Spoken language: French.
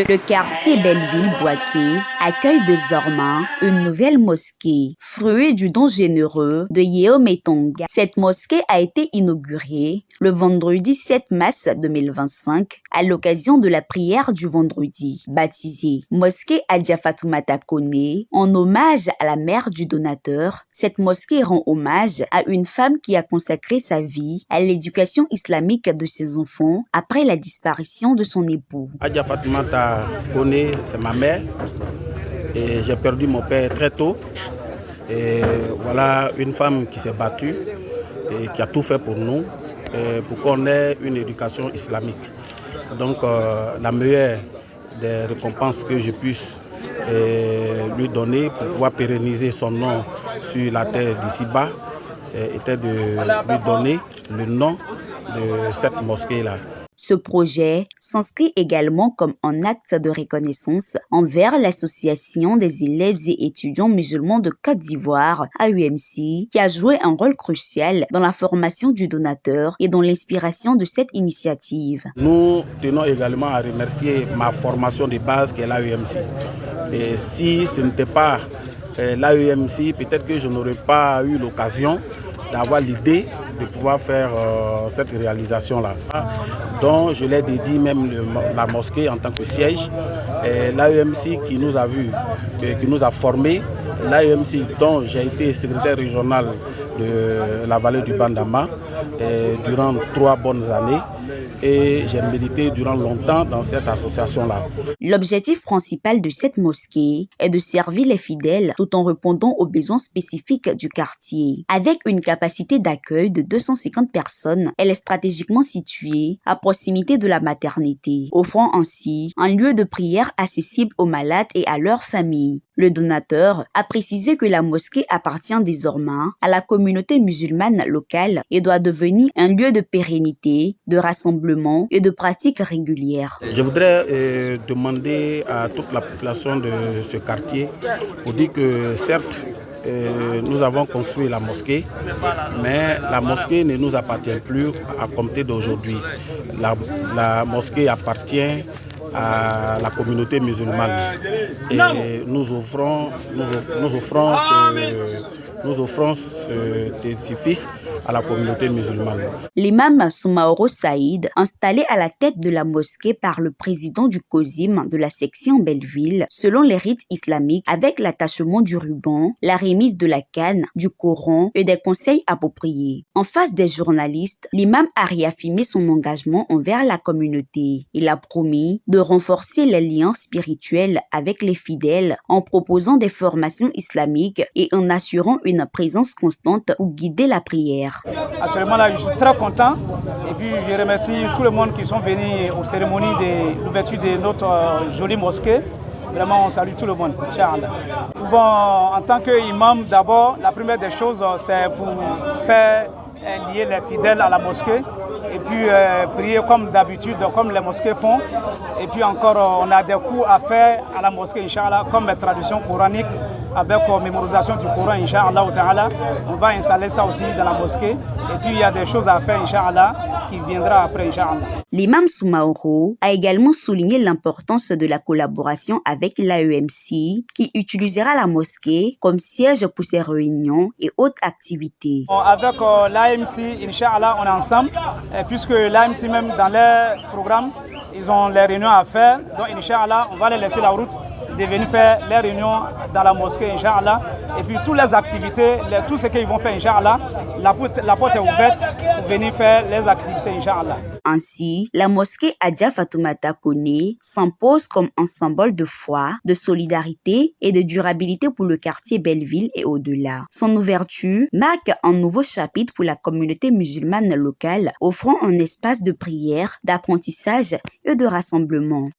Le quartier Belleville-Boaké accueille désormais une nouvelle mosquée, fruit du don généreux de Yeo Tonga. Cette mosquée a été inaugurée le vendredi 7 mars 2025 à l'occasion de la prière du vendredi, baptisée Mosquée Adja Fatoumata Koné en hommage à la mère du donateur. Cette mosquée rend hommage à une femme qui a consacré sa vie à l'éducation islamique de ses enfants après la disparition de son époux. Adja Fatoumata Koné, c'est ma mère et j'ai perdu mon père très tôt. Et voilà une femme qui s'est battue et qui a tout fait pour nous, pour qu'on ait une éducation islamique. Donc la meilleure des récompenses que je puisse lui donner pour pouvoir pérenniser son nom sur la terre d'ici-bas, c'était de lui donner le nom de cette mosquée-là. Ce projet s'inscrit également comme un acte de reconnaissance envers l'Association des élèves et étudiants musulmans de Côte d'Ivoire, AUMC, qui a joué un rôle crucial dans la formation du donateur et dans l'inspiration de cette initiative. Nous tenons également à remercier ma formation de base qui est l'AUMC. Et si ce n'était pas l'AUMC, peut-être que je n'aurais pas eu l'occasion d'avoir l'idée de pouvoir faire cette réalisation-là. Donc je l'ai dédié même la mosquée en tant que siège. L'AEMC qui nous a vus, qui nous a formés, l'AEMC dont j'ai été secrétaire régional de la vallée du Bandama durant 3 bonnes années. Et j'ai milité durant longtemps dans cette association-là. L'objectif principal de cette mosquée est de servir les fidèles tout en répondant aux besoins spécifiques du quartier. Avec une capacité d'accueil de 250 personnes, elle est stratégiquement située à proximité de la maternité, offrant ainsi un lieu de prière accessible aux malades et à leurs familles. Le donateur a précisé que la mosquée appartient désormais à la communauté musulmane locale et doit devenir un lieu de pérennité, de rassemblement et de pratiques régulières. Je voudrais demander à toute la population de ce quartier pour dire que certes, nous avons construit la mosquée, mais la mosquée ne nous appartient plus à compter d'aujourd'hui. La mosquée appartient à la communauté musulmane et nous offrons cet édifice à la communauté musulmane. L'imam Soumaoro Saïd, installé à la tête de la mosquée par le président du COSIM de la section Belleville, selon les rites islamiques, avec l'attachement du ruban, la remise de la canne, du Coran et des conseils appropriés. En face des journalistes, l'imam a réaffirmé son engagement envers la communauté. Il a promis de renforcer les liens spirituels avec les fidèles en proposant des formations islamiques et en assurant une présence constante pour guider la prière. Actuellement là, je suis très content et puis je remercie tout le monde qui sont venus aux cérémonies d'ouverture de notre jolie mosquée. Vraiment, on salue tout le monde, Inch'Allah. Bon, en tant qu'imam, d'abord, la première des choses, c'est pour faire lier les fidèles à la mosquée et puis prier comme d'habitude, comme les mosquées font. Et puis encore, on a des cours à faire à la mosquée, Inch'Allah, comme les traditions coraniques avec mémorisation du Coran, Inch'Allah. On va installer ça aussi dans la mosquée. Et puis il y a des choses à faire, Inch'Allah, qui viendra après, Inch'Allah. L'imam Soumaoro a également souligné l'importance de la collaboration avec l'AEMC qui utilisera la mosquée comme siège pour ses réunions et autres activités. Avec l'AEMC, Inch'Allah, on est ensemble, puisque l'AEMC même dans leur programme, ils ont les réunions à faire. Donc Inch'Allah, on va les laisser la route de venir faire les réunions dans la mosquée, Inch'Allah. Et puis toutes les activités, tout ce qu'ils vont faire, Inch'Allah, la porte est ouverte pour venir faire les activités, Inch'Allah. Ainsi, la mosquée Adja Fatoumata Koné s'impose comme un symbole de foi, de solidarité et de durabilité pour le quartier Belleville et au-delà. Son ouverture marque un nouveau chapitre pour la communauté musulmane locale, offrant un espace de prière, d'apprentissage et de rassemblement.